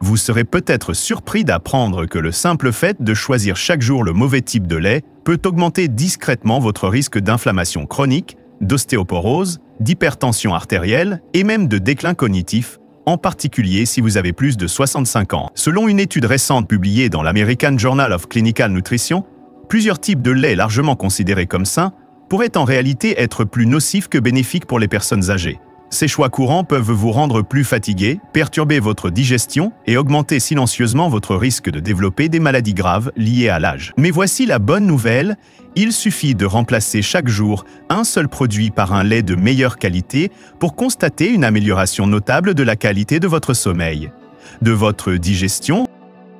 Vous serez peut-être surpris d'apprendre que le simple fait de choisir chaque jour le mauvais type de lait peut augmenter discrètement votre risque d'inflammation chronique, d'ostéoporose, d'hypertension artérielle et même de déclin cognitif, en particulier si vous avez plus de 65 ans. Selon une étude récente publiée dans l'American Journal of Clinical Nutrition, plusieurs types de lait largement considérés comme sains pourraient en réalité être plus nocifs que bénéfiques pour les personnes âgées. Ces choix courants peuvent vous rendre plus fatigué, perturber votre digestion et augmenter silencieusement votre risque de développer des maladies graves liées à l'âge. Mais voici la bonne nouvelle, il suffit de remplacer chaque jour un seul produit par un lait de meilleure qualité pour constater une amélioration notable de la qualité de votre sommeil, de votre digestion,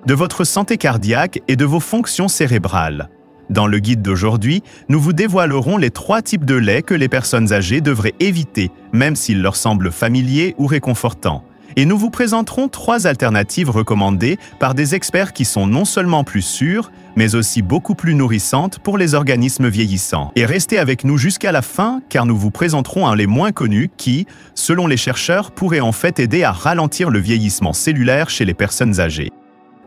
de votre santé cardiaque et de vos fonctions cérébrales. Dans le guide d'aujourd'hui, nous vous dévoilerons les 3 types de lait que les personnes âgées devraient éviter, même s'ils leur semblent familiers ou réconfortants. Et nous vous présenterons 3 alternatives recommandées par des experts qui sont non seulement plus sûres, mais aussi beaucoup plus nourrissantes pour les organismes vieillissants. Et restez avec nous jusqu'à la fin, car nous vous présenterons un lait moins connu qui, selon les chercheurs, pourrait en fait aider à ralentir le vieillissement cellulaire chez les personnes âgées.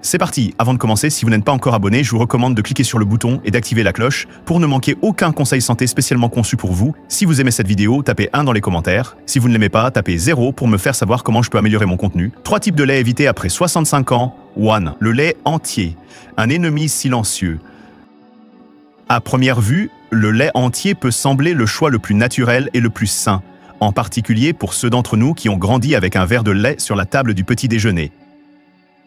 C'est parti! Avant de commencer, si vous n'êtes pas encore abonné, je vous recommande de cliquer sur le bouton et d'activer la cloche pour ne manquer aucun conseil santé spécialement conçu pour vous. Si vous aimez cette vidéo, tapez 1 dans les commentaires. Si vous ne l'aimez pas, tapez 0 pour me faire savoir comment je peux améliorer mon contenu. 3 types de lait évités après 65 ans. 1. Le lait entier. Un ennemi silencieux. À première vue, le lait entier peut sembler le choix le plus naturel et le plus sain, en particulier pour ceux d'entre nous qui ont grandi avec un verre de lait sur la table du petit déjeuner.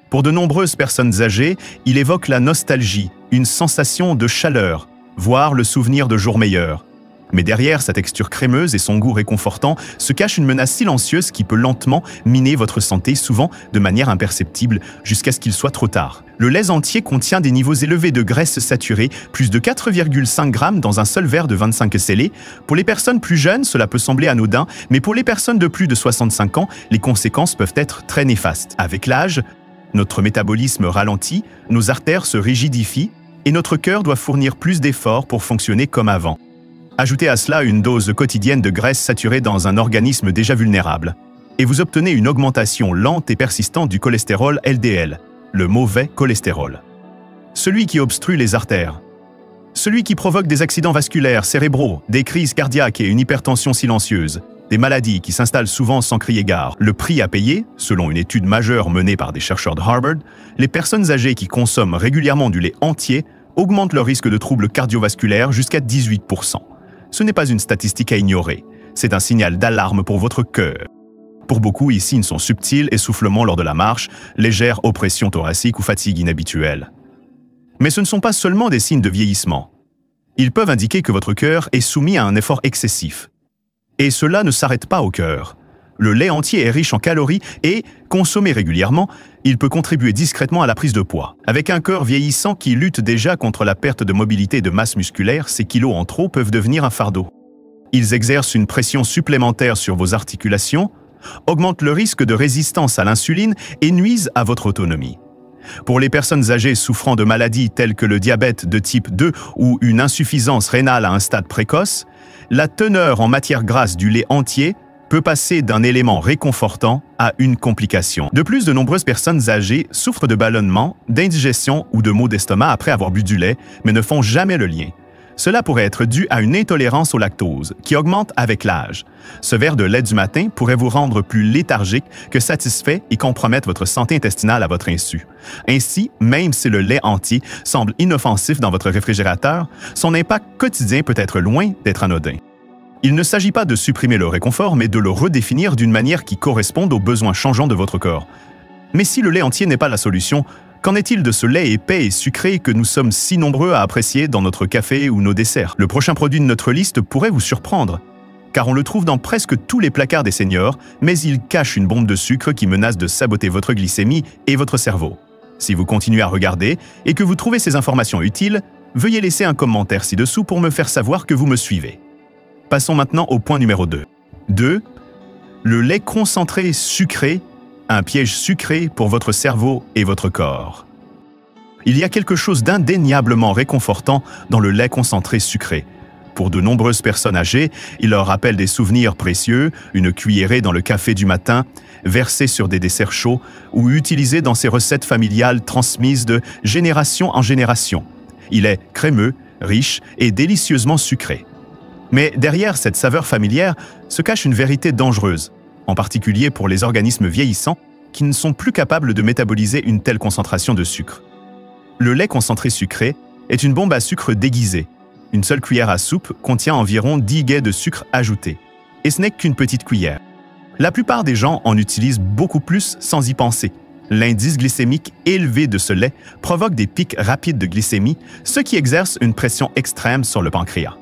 Pour de nombreuses personnes âgées, il évoque la nostalgie, une sensation de chaleur, voire le souvenir de jours meilleurs. Mais derrière sa texture crémeuse et son goût réconfortant se cache une menace silencieuse qui peut lentement miner votre santé, souvent de manière imperceptible, jusqu'à ce qu'il soit trop tard. Le lait entier contient des niveaux élevés de graisses saturées, plus de 4,5 grammes dans un seul verre de 25 scellés. Pour les personnes plus jeunes, cela peut sembler anodin, mais pour les personnes de plus de 65 ans, les conséquences peuvent être très néfastes. Avec l'âge, notre métabolisme ralentit, nos artères se rigidifient et notre cœur doit fournir plus d'efforts pour fonctionner comme avant. Ajoutez à cela une dose quotidienne de graisse saturée dans un organisme déjà vulnérable, et vous obtenez une augmentation lente et persistante du cholestérol LDL, le mauvais cholestérol. Celui qui obstrue les artères. Celui qui provoque des accidents vasculaires cérébraux, des crises cardiaques et une hypertension silencieuse. Des maladies qui s'installent souvent sans crier gare. Le prix à payer, selon une étude majeure menée par des chercheurs de Harvard, les personnes âgées qui consomment régulièrement du lait entier augmentent leur risque de troubles cardiovasculaires jusqu'à 18%. Ce n'est pas une statistique à ignorer, c'est un signal d'alarme pour votre cœur. Pour beaucoup, les signes sont subtils, essoufflement lors de la marche, légère oppression thoracique ou fatigue inhabituelle. Mais ce ne sont pas seulement des signes de vieillissement. Ils peuvent indiquer que votre cœur est soumis à un effort excessif. Et cela ne s'arrête pas au cœur. Le lait entier est riche en calories et, consommé régulièrement, il peut contribuer discrètement à la prise de poids. Avec un cœur vieillissant qui lutte déjà contre la perte de mobilité et de masse musculaire, ces kilos en trop peuvent devenir un fardeau. Ils exercent une pression supplémentaire sur vos articulations, augmentent le risque de résistance à l'insuline et nuisent à votre autonomie. Pour les personnes âgées souffrant de maladies telles que le diabète de type 2 ou une insuffisance rénale à un stade précoce, la teneur en matière grasse du lait entier peut passer d'un élément réconfortant à une complication. De plus, de nombreuses personnes âgées souffrent de ballonnement, d'indigestion ou de maux d'estomac après avoir bu du lait, mais ne font jamais le lien. Cela pourrait être dû à une intolérance au lactose, qui augmente avec l'âge. Ce verre de lait du matin pourrait vous rendre plus léthargique que satisfait et compromettre votre santé intestinale à votre insu. Ainsi, même si le lait entier semble inoffensif dans votre réfrigérateur, son impact quotidien peut être loin d'être anodin. Il ne s'agit pas de supprimer le réconfort, mais de le redéfinir d'une manière qui corresponde aux besoins changeants de votre corps. Mais si le lait entier n'est pas la solution, qu'en est-il de ce lait épais et sucré que nous sommes si nombreux à apprécier dans notre café ou nos desserts? Le prochain produit de notre liste pourrait vous surprendre, car on le trouve dans presque tous les placards des seniors, mais il cache une bombe de sucre qui menace de saboter votre glycémie et votre cerveau. Si vous continuez à regarder et que vous trouvez ces informations utiles, veuillez laisser un commentaire ci-dessous pour me faire savoir que vous me suivez. Passons maintenant au point numéro 2. 2. Le lait concentré sucré, un piège sucré pour votre cerveau et votre corps. Il y a quelque chose d'indéniablement réconfortant dans le lait concentré sucré. Pour de nombreuses personnes âgées, il leur rappelle des souvenirs précieux, une cuillerée dans le café du matin, versée sur des desserts chauds ou utilisée dans ces recettes familiales transmises de génération en génération. Il est crémeux, riche et délicieusement sucré. Mais derrière cette saveur familière se cache une vérité dangereuse, en particulier pour les organismes vieillissants qui ne sont plus capables de métaboliser une telle concentration de sucre. Le lait concentré sucré est une bombe à sucre déguisée. Une seule cuillère à soupe contient environ 10 guets de sucre ajouté. Et ce n'est qu'une petite cuillère. La plupart des gens en utilisent beaucoup plus sans y penser. L'indice glycémique élevé de ce lait provoque des pics rapides de glycémie, ce qui exerce une pression extrême sur le pancréas.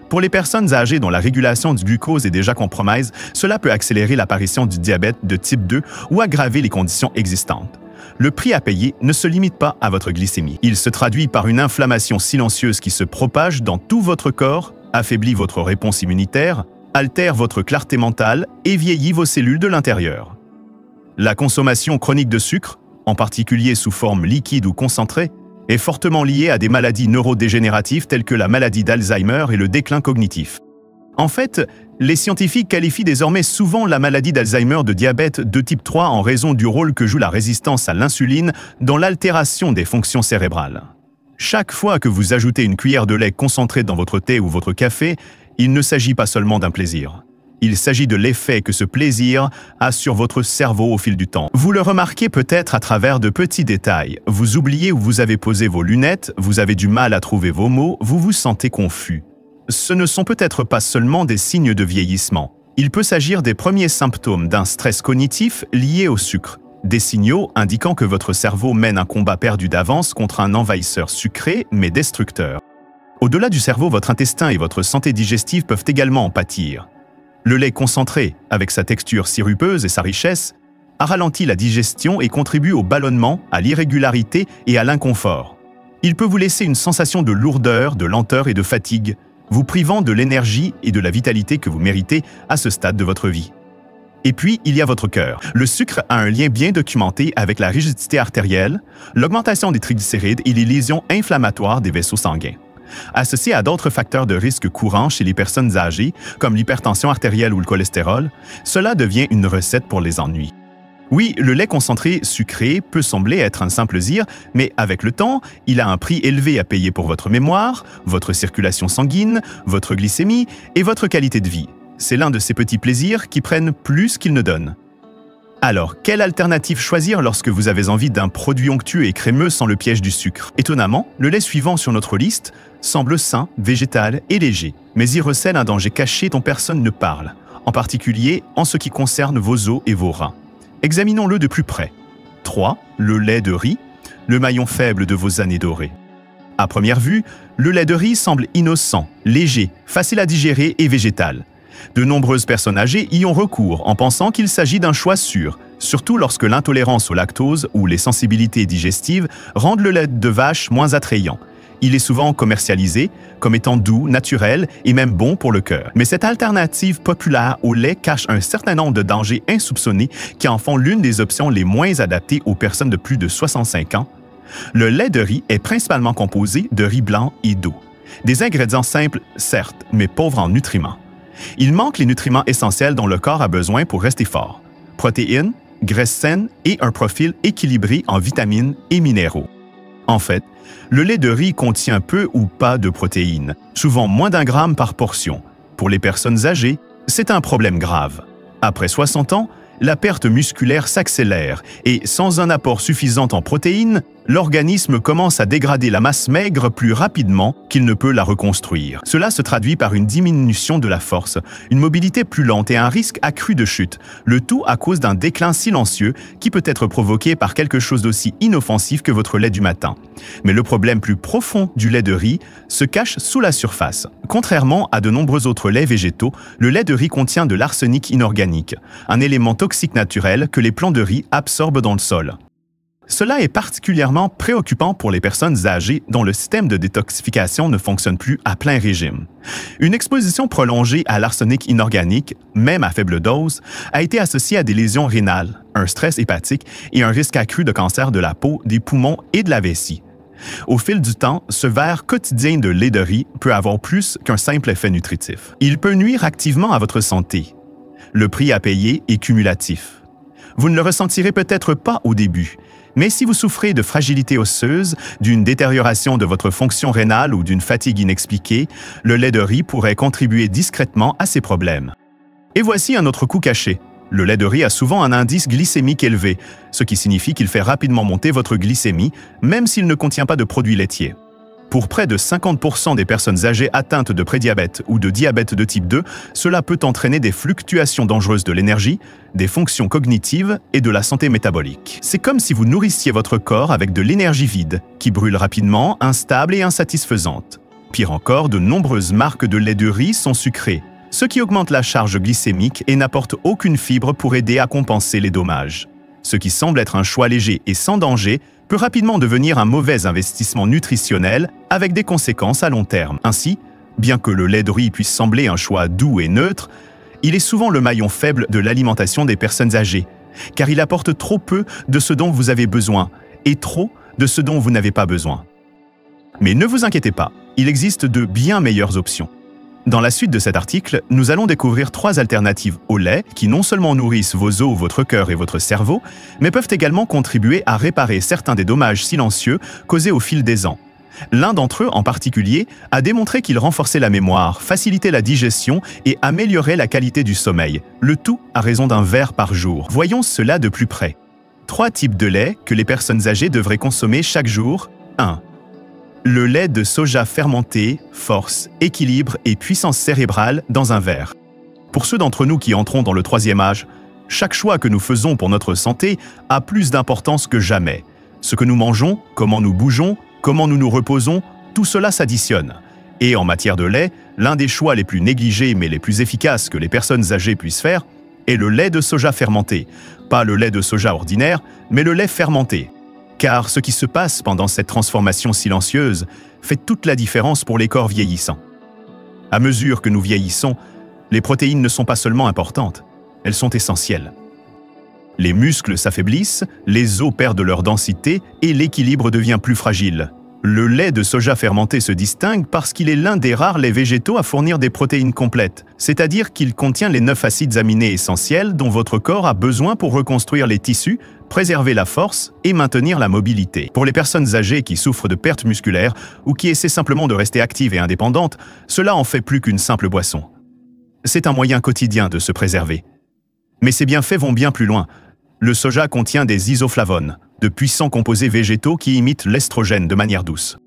Pour les personnes âgées dont la régulation du glucose est déjà compromise, cela peut accélérer l'apparition du diabète de type 2 ou aggraver les conditions existantes. Le prix à payer ne se limite pas à votre glycémie. Il se traduit par une inflammation silencieuse qui se propage dans tout votre corps, affaiblit votre réponse immunitaire, altère votre clarté mentale et vieillit vos cellules de l'intérieur. La consommation chronique de sucre, en particulier sous forme liquide ou concentrée, est fortement liée à des maladies neurodégénératives telles que la maladie d'Alzheimer et le déclin cognitif. En fait, les scientifiques qualifient désormais souvent la maladie d'Alzheimer de diabète de type 3 en raison du rôle que joue la résistance à l'insuline dans l'altération des fonctions cérébrales. Chaque fois que vous ajoutez une cuillère de lait concentré dans votre thé ou votre café, il ne s'agit pas seulement d'un plaisir. Il s'agit de l'effet que ce plaisir a sur votre cerveau au fil du temps. Vous le remarquez peut-être à travers de petits détails. Vous oubliez où vous avez posé vos lunettes, vous avez du mal à trouver vos mots, vous vous sentez confus. Ce ne sont peut-être pas seulement des signes de vieillissement. Il peut s'agir des premiers symptômes d'un stress cognitif lié au sucre. Des signaux indiquant que votre cerveau mène un combat perdu d'avance contre un envahisseur sucré mais destructeur. Au-delà du cerveau, votre intestin et votre santé digestive peuvent également en pâtir. Le lait concentré, avec sa texture sirupeuse et sa richesse, a ralenti la digestion et contribue au ballonnement, à l'irrégularité et à l'inconfort. Il peut vous laisser une sensation de lourdeur, de lenteur et de fatigue, vous privant de l'énergie et de la vitalité que vous méritez à ce stade de votre vie. Et puis, il y a votre cœur. Le sucre a un lien bien documenté avec la rigidité artérielle, l'augmentation des triglycérides et les lésions inflammatoires des vaisseaux sanguins. Associé à d'autres facteurs de risque courants chez les personnes âgées, comme l'hypertension artérielle ou le cholestérol, cela devient une recette pour les ennuis. Oui, le lait concentré sucré peut sembler être un simple plaisir, mais avec le temps, il a un prix élevé à payer pour votre mémoire, votre circulation sanguine, votre glycémie et votre qualité de vie. C'est l'un de ces petits plaisirs qui prennent plus qu'ils ne donnent. Alors, quelle alternative choisir lorsque vous avez envie d'un produit onctueux et crémeux sans le piège du sucre? Étonnamment, le lait suivant sur notre liste semble sain, végétal et léger, mais il recèle un danger caché dont personne ne parle, en particulier en ce qui concerne vos os et vos reins. Examinons-le de plus près. 3. Le lait de riz, le maillon faible de vos années dorées. À première vue, le lait de riz semble innocent, léger, facile à digérer et végétal. De nombreuses personnes âgées y ont recours en pensant qu'il s'agit d'un choix sûr, surtout lorsque l'intolérance au lactose ou les sensibilités digestives rendent le lait de vache moins attrayant. Il est souvent commercialisé comme étant doux, naturel et même bon pour le cœur. Mais cette alternative populaire au lait cache un certain nombre de dangers insoupçonnés qui en font l'une des options les moins adaptées aux personnes de plus de 65 ans. Le lait de riz est principalement composé de riz blanc et d'eau. Des ingrédients simples, certes, mais pauvres en nutriments. Il manque les nutriments essentiels dont le corps a besoin pour rester fort. Protéines, graisses saines et un profil équilibré en vitamines et minéraux. En fait, le lait de riz contient peu ou pas de protéines, souvent moins d'1 gramme par portion. Pour les personnes âgées, c'est un problème grave. Après 60 ans, la perte musculaire s'accélère et sans un apport suffisant en protéines, l'organisme commence à dégrader la masse maigre plus rapidement qu'il ne peut la reconstruire. Cela se traduit par une diminution de la force, une mobilité plus lente et un risque accru de chute, le tout à cause d'un déclin silencieux qui peut être provoqué par quelque chose d'aussi inoffensif que votre lait du matin. Mais le problème plus profond du lait de riz se cache sous la surface. Contrairement à de nombreux autres laits végétaux, le lait de riz contient de l'arsenic inorganique, un élément toxique naturel que les plants de riz absorbent dans le sol. Cela est particulièrement préoccupant pour les personnes âgées dont le système de détoxification ne fonctionne plus à plein régime. Une exposition prolongée à l'arsenic inorganique, même à faible dose, a été associée à des lésions rénales, un stress hépatique et un risque accru de cancer de la peau, des poumons et de la vessie. Au fil du temps, ce verre quotidien de lait de riz peut avoir plus qu'un simple effet nutritif. Il peut nuire activement à votre santé. Le prix à payer est cumulatif. Vous ne le ressentirez peut-être pas au début, mais si vous souffrez de fragilité osseuse, d'une détérioration de votre fonction rénale ou d'une fatigue inexpliquée, le lait de riz pourrait contribuer discrètement à ces problèmes. Et voici un autre coup caché. Le lait de riz a souvent un indice glycémique élevé, ce qui signifie qu'il fait rapidement monter votre glycémie, même s'il ne contient pas de produits laitiers. Pour près de 50% des personnes âgées atteintes de prédiabète ou de diabète de type 2, cela peut entraîner des fluctuations dangereuses de l'énergie, des fonctions cognitives et de la santé métabolique. C'est comme si vous nourrissiez votre corps avec de l'énergie vide, qui brûle rapidement, instable et insatisfaisante. Pire encore, de nombreuses marques de lait de riz sont sucrées, ce qui augmente la charge glycémique et n'apporte aucune fibre pour aider à compenser les dommages. Ce qui semble être un choix léger et sans danger peut rapidement devenir un mauvais investissement nutritionnel avec des conséquences à long terme. Ainsi, bien que le lait de riz puisse sembler un choix doux et neutre, il est souvent le maillon faible de l'alimentation des personnes âgées, car il apporte trop peu de ce dont vous avez besoin et trop de ce dont vous n'avez pas besoin. Mais ne vous inquiétez pas, il existe de bien meilleures options. Dans la suite de cet article, nous allons découvrir 3 alternatives au lait qui non seulement nourrissent vos os, votre cœur et votre cerveau, mais peuvent également contribuer à réparer certains des dommages silencieux causés au fil des ans. L'un d'entre eux, en particulier, a démontré qu'il renforçait la mémoire, facilitait la digestion et améliorait la qualité du sommeil, le tout à raison d'un verre par jour. Voyons cela de plus près. 3 types de lait que les personnes âgées devraient consommer chaque jour. 1. Le lait de soja fermenté, force, équilibre et puissance cérébrale dans un verre. Pour ceux d'entre nous qui entrons dans le 3e âge, chaque choix que nous faisons pour notre santé a plus d'importance que jamais. Ce que nous mangeons, comment nous bougeons, comment nous nous reposons, tout cela s'additionne. Et en matière de lait, l'un des choix les plus négligés mais les plus efficaces que les personnes âgées puissent faire est le lait de soja fermenté. Pas le lait de soja ordinaire, mais le lait fermenté. Car ce qui se passe pendant cette transformation silencieuse fait toute la différence pour les corps vieillissants. À mesure que nous vieillissons, les protéines ne sont pas seulement importantes, elles sont essentielles. Les muscles s'affaiblissent, les os perdent leur densité et l'équilibre devient plus fragile. Le lait de soja fermenté se distingue parce qu'il est l'un des rares laits végétaux à fournir des protéines complètes, c'est-à-dire qu'il contient les 9 acides aminés essentiels dont votre corps a besoin pour reconstruire les tissus, préserver la force et maintenir la mobilité. Pour les personnes âgées qui souffrent de pertes musculaires ou qui essaient simplement de rester actives et indépendantes, cela en fait plus qu'une simple boisson. C'est un moyen quotidien de se préserver. Mais ces bienfaits vont bien plus loin. Le soja contient des isoflavones, de puissants composés végétaux qui imitent l'estrogène de manière douce.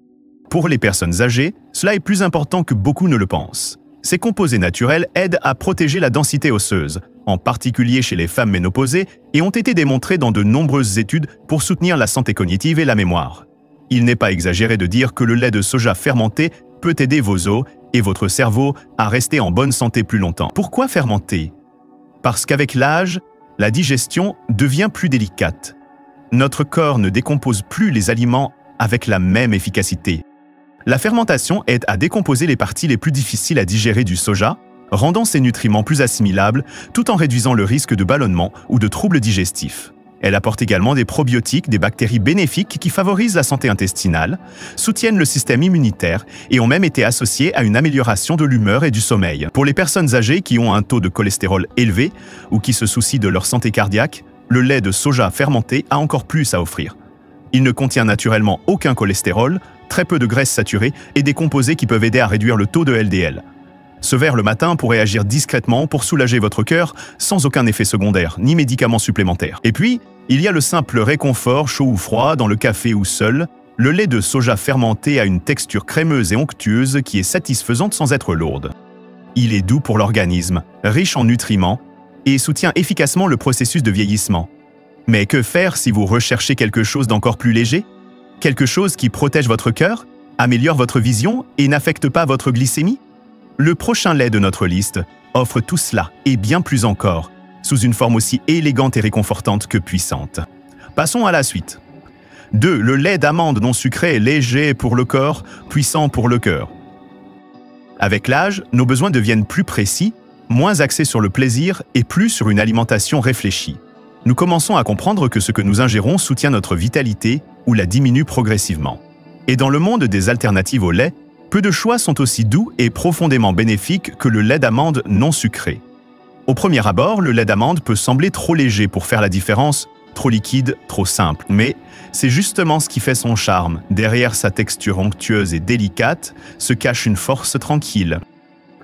Pour les personnes âgées, cela est plus important que beaucoup ne le pensent. Ces composés naturels aident à protéger la densité osseuse, en particulier chez les femmes ménopausées, et ont été démontrés dans de nombreuses études pour soutenir la santé cognitive et la mémoire. Il n'est pas exagéré de dire que le lait de soja fermenté peut aider vos os et votre cerveau à rester en bonne santé plus longtemps. Pourquoi fermenter? Parce qu'avec l'âge, la digestion devient plus délicate. Notre corps ne décompose plus les aliments avec la même efficacité. La fermentation aide à décomposer les parties les plus difficiles à digérer du soja, rendant ces nutriments plus assimilables tout en réduisant le risque de ballonnement ou de troubles digestifs. Elle apporte également des probiotiques, des bactéries bénéfiques qui favorisent la santé intestinale, soutiennent le système immunitaire et ont même été associées à une amélioration de l'humeur et du sommeil. Pour les personnes âgées qui ont un taux de cholestérol élevé ou qui se soucient de leur santé cardiaque, le lait de soja fermenté a encore plus à offrir. Il ne contient naturellement aucun cholestérol, très peu de graisses saturées et des composés qui peuvent aider à réduire le taux de LDL. Ce verre le matin pourrait agir discrètement pour soulager votre cœur sans aucun effet secondaire, ni médicaments supplémentaires. Et puis, il y a le simple réconfort chaud ou froid dans le café ou seul. Le lait de soja fermenté a une texture crémeuse et onctueuse qui est satisfaisante sans être lourde. Il est doux pour l'organisme, riche en nutriments et soutient efficacement le processus de vieillissement. Mais que faire si vous recherchez quelque chose d'encore plus léger? Quelque chose qui protège votre cœur, améliore votre vision et n'affecte pas votre glycémie? Le prochain lait de notre liste offre tout cela et bien plus encore, sous une forme aussi élégante et réconfortante que puissante. Passons à la suite. 2. Le lait d'amande non sucré est léger pour le corps, puissant pour le cœur. Avec l'âge, nos besoins deviennent plus précis, moins axés sur le plaisir et plus sur une alimentation réfléchie. Nous commençons à comprendre que ce que nous ingérons soutient notre vitalité ou la diminue progressivement. Et dans le monde des alternatives au lait, peu de choix sont aussi doux et profondément bénéfiques que le lait d'amande non sucré. Au premier abord, le lait d'amande peut sembler trop léger pour faire la différence, trop liquide, trop simple. Mais c'est justement ce qui fait son charme. Derrière sa texture onctueuse et délicate se cache une force tranquille.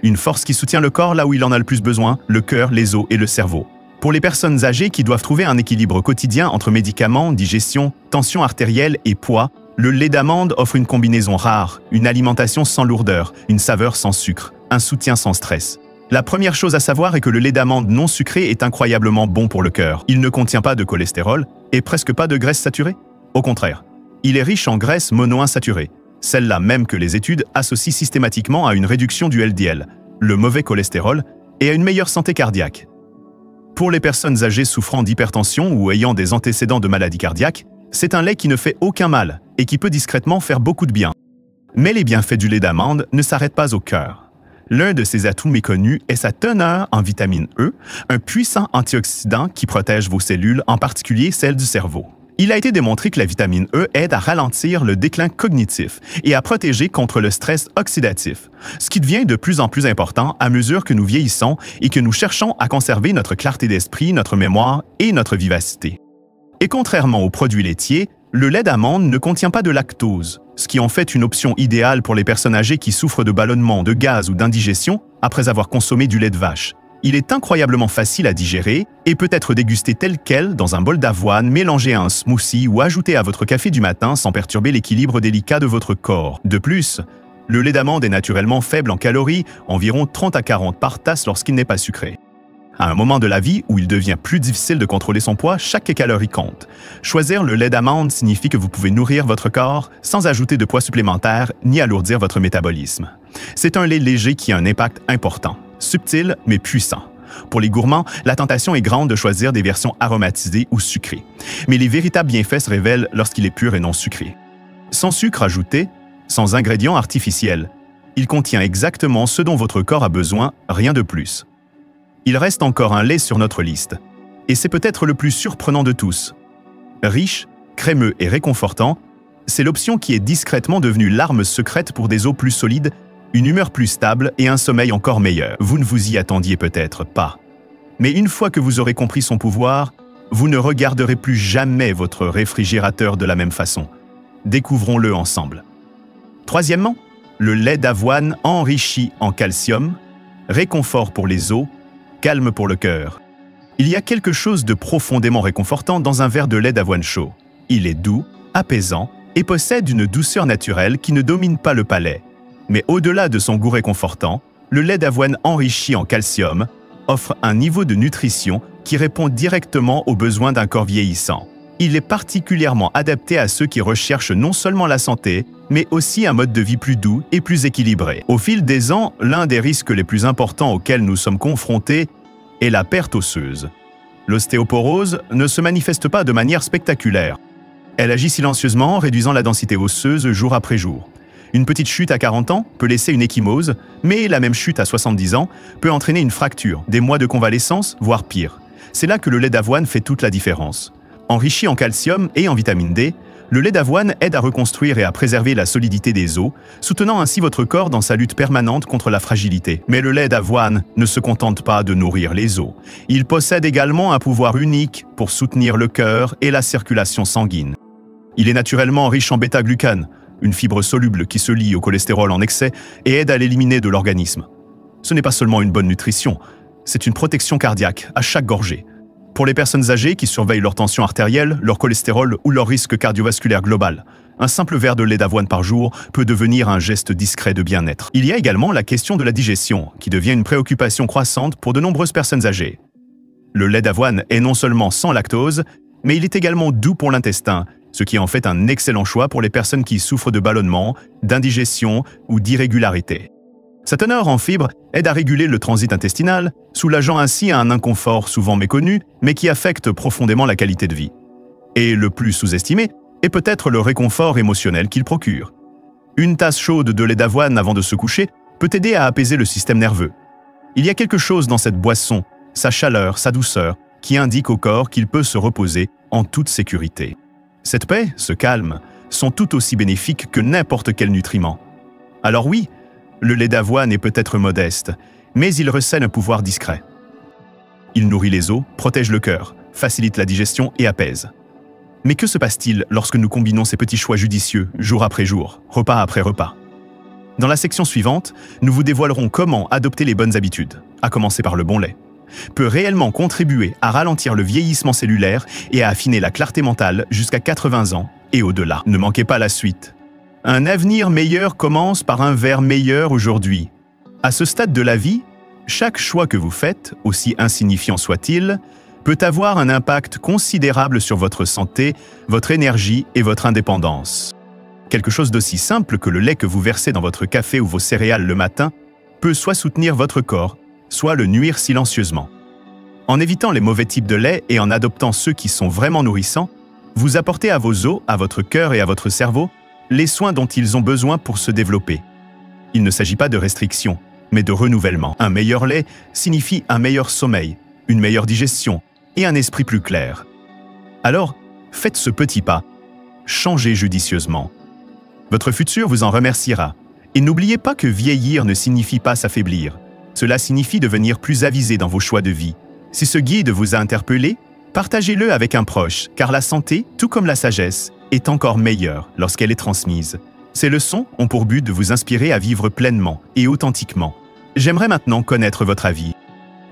Une force qui soutient le corps là où il en a le plus besoin, le cœur, les os et le cerveau. Pour les personnes âgées qui doivent trouver un équilibre quotidien entre médicaments, digestion, tension artérielle et poids, le lait d'amande offre une combinaison rare, une alimentation sans lourdeur, une saveur sans sucre, un soutien sans stress. La première chose à savoir est que le lait d'amande non sucré est incroyablement bon pour le cœur. Il ne contient pas de cholestérol et presque pas de graisse saturée. Au contraire, il est riche en graisse monoinsaturée, celle-là même que les études associent systématiquement à une réduction du LDL, le mauvais cholestérol, et à une meilleure santé cardiaque. Pour les personnes âgées souffrant d'hypertension ou ayant des antécédents de maladies cardiaques, c'est un lait qui ne fait aucun mal et qui peut discrètement faire beaucoup de bien. Mais les bienfaits du lait d'amande ne s'arrêtent pas au cœur. L'un de ses atouts méconnus est sa teneur en vitamine E, un puissant antioxydant qui protège vos cellules, en particulier celles du cerveau. Il a été démontré que la vitamine E aide à ralentir le déclin cognitif et à protéger contre le stress oxydatif, ce qui devient de plus en plus important à mesure que nous vieillissons et que nous cherchons à conserver notre clarté d'esprit, notre mémoire et notre vivacité. Et contrairement aux produits laitiers, le lait d'amande ne contient pas de lactose, ce qui en fait une option idéale pour les personnes âgées qui souffrent de ballonnement, de gaz ou d'indigestion après avoir consommé du lait de vache. Il est incroyablement facile à digérer et peut être dégusté tel quel dans un bol d'avoine, mélangé à un smoothie ou ajouté à votre café du matin sans perturber l'équilibre délicat de votre corps. De plus, le lait d'amande est naturellement faible en calories, environ 30 à 40 par tasse lorsqu'il n'est pas sucré. À un moment de la vie où il devient plus difficile de contrôler son poids, chaque calorie compte. Choisir le lait d'amande signifie que vous pouvez nourrir votre corps sans ajouter de poids supplémentaire ni alourdir votre métabolisme. C'est un lait léger qui a un impact important, subtil mais puissant. Pour les gourmands, la tentation est grande de choisir des versions aromatisées ou sucrées. Mais les véritables bienfaits se révèlent lorsqu'il est pur et non sucré. Sans sucre ajouté, sans ingrédients artificiels, il contient exactement ce dont votre corps a besoin, rien de plus. Il reste encore un lait sur notre liste. Et c'est peut-être le plus surprenant de tous. Riche, crémeux et réconfortant, c'est l'option qui est discrètement devenue l'arme secrète pour des os plus solides, une humeur plus stable et un sommeil encore meilleur. Vous ne vous y attendiez peut-être pas. Mais une fois que vous aurez compris son pouvoir, vous ne regarderez plus jamais votre réfrigérateur de la même façon. Découvrons-le ensemble. Troisièmement, le lait d'avoine enrichi en calcium, réconfort pour les os, calme pour le cœur. Il y a quelque chose de profondément réconfortant dans un verre de lait d'avoine chaud. Il est doux, apaisant et possède une douceur naturelle qui ne domine pas le palais. Mais au-delà de son goût réconfortant, le lait d'avoine enrichi en calcium offre un niveau de nutrition qui répond directement aux besoins d'un corps vieillissant. Il est particulièrement adapté à ceux qui recherchent non seulement la santé, mais aussi un mode de vie plus doux et plus équilibré. Au fil des ans, l'un des risques les plus importants auxquels nous sommes confrontés est la perte osseuse. L'ostéoporose ne se manifeste pas de manière spectaculaire. Elle agit silencieusement, réduisant la densité osseuse jour après jour. Une petite chute à 40 ans peut laisser une ecchymose, mais la même chute à 70 ans peut entraîner une fracture, des mois de convalescence, voire pire. C'est là que le lait d'avoine fait toute la différence. Enrichi en calcium et en vitamine D, le lait d'avoine aide à reconstruire et à préserver la solidité des os, soutenant ainsi votre corps dans sa lutte permanente contre la fragilité. Mais le lait d'avoine ne se contente pas de nourrir les os. Il possède également un pouvoir unique pour soutenir le cœur et la circulation sanguine. Il est naturellement riche en bêta-glucane, une fibre soluble qui se lie au cholestérol en excès et aide à l'éliminer de l'organisme. Ce n'est pas seulement une bonne nutrition, c'est une protection cardiaque à chaque gorgée. Pour les personnes âgées qui surveillent leur tension artérielle, leur cholestérol ou leur risque cardiovasculaire global, un simple verre de lait d'avoine par jour peut devenir un geste discret de bien-être. Il y a également la question de la digestion, qui devient une préoccupation croissante pour de nombreuses personnes âgées. Le lait d'avoine est non seulement sans lactose, mais il est également doux pour l'intestin, ce qui en fait un excellent choix pour les personnes qui souffrent de ballonnement, d'indigestion ou d'irrégularité. Sa teneur en fibres aide à réguler le transit intestinal, soulageant ainsi un inconfort souvent méconnu, mais qui affecte profondément la qualité de vie. Et le plus sous-estimé est peut-être le réconfort émotionnel qu'il procure. Une tasse chaude de lait d'avoine avant de se coucher peut aider à apaiser le système nerveux. Il y a quelque chose dans cette boisson, sa chaleur, sa douceur, qui indique au corps qu'il peut se reposer en toute sécurité. Cette paix, ce calme, sont tout aussi bénéfiques que n'importe quel nutriment. Alors oui, le lait d'avoine est peut-être modeste, mais il recèle un pouvoir discret. Il nourrit les os, protège le cœur, facilite la digestion et apaise. Mais que se passe-t-il lorsque nous combinons ces petits choix judicieux, jour après jour, repas après repas? Dans la section suivante, nous vous dévoilerons comment adopter les bonnes habitudes, à commencer par le bon lait, peut réellement contribuer à ralentir le vieillissement cellulaire et à affiner la clarté mentale jusqu'à 80 ans et au-delà. Ne manquez pas la suite. Un avenir meilleur commence par un verre meilleur aujourd'hui. À ce stade de la vie, chaque choix que vous faites, aussi insignifiant soit-il, peut avoir un impact considérable sur votre santé, votre énergie et votre indépendance. Quelque chose d'aussi simple que le lait que vous versez dans votre café ou vos céréales le matin peut soit soutenir votre corps, soit le nuire silencieusement. En évitant les mauvais types de lait et en adoptant ceux qui sont vraiment nourrissants, vous apportez à vos os, à votre cœur et à votre cerveau les soins dont ils ont besoin pour se développer. Il ne s'agit pas de restriction, mais de renouvellement. Un meilleur lait signifie un meilleur sommeil, une meilleure digestion et un esprit plus clair. Alors, faites ce petit pas. Changez judicieusement. Votre futur vous en remerciera. Et n'oubliez pas que vieillir ne signifie pas s'affaiblir. Cela signifie devenir plus avisé dans vos choix de vie. Si ce guide vous a interpellé, partagez-le avec un proche, car la santé, tout comme la sagesse, est encore meilleure lorsqu'elle est transmise. Ces leçons ont pour but de vous inspirer à vivre pleinement et authentiquement. J'aimerais maintenant connaître votre avis.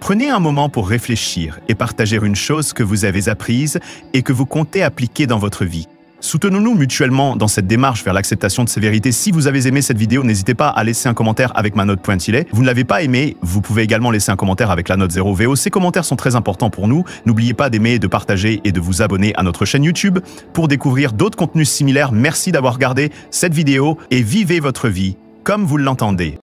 Prenez un moment pour réfléchir et partager une chose que vous avez apprise et que vous comptez appliquer dans votre vie. Soutenons-nous mutuellement dans cette démarche vers l'acceptation de ces vérités. Si vous avez aimé cette vidéo, n'hésitez pas à laisser un commentaire avec ma note pointillée. Vous ne l'avez pas aimé, vous pouvez également laisser un commentaire avec la note 0 VO. Ces commentaires sont très importants pour nous. N'oubliez pas d'aimer, de partager et de vous abonner à notre chaîne YouTube pour découvrir d'autres contenus similaires. Merci d'avoir regardé cette vidéo et vivez votre vie comme vous l'entendez.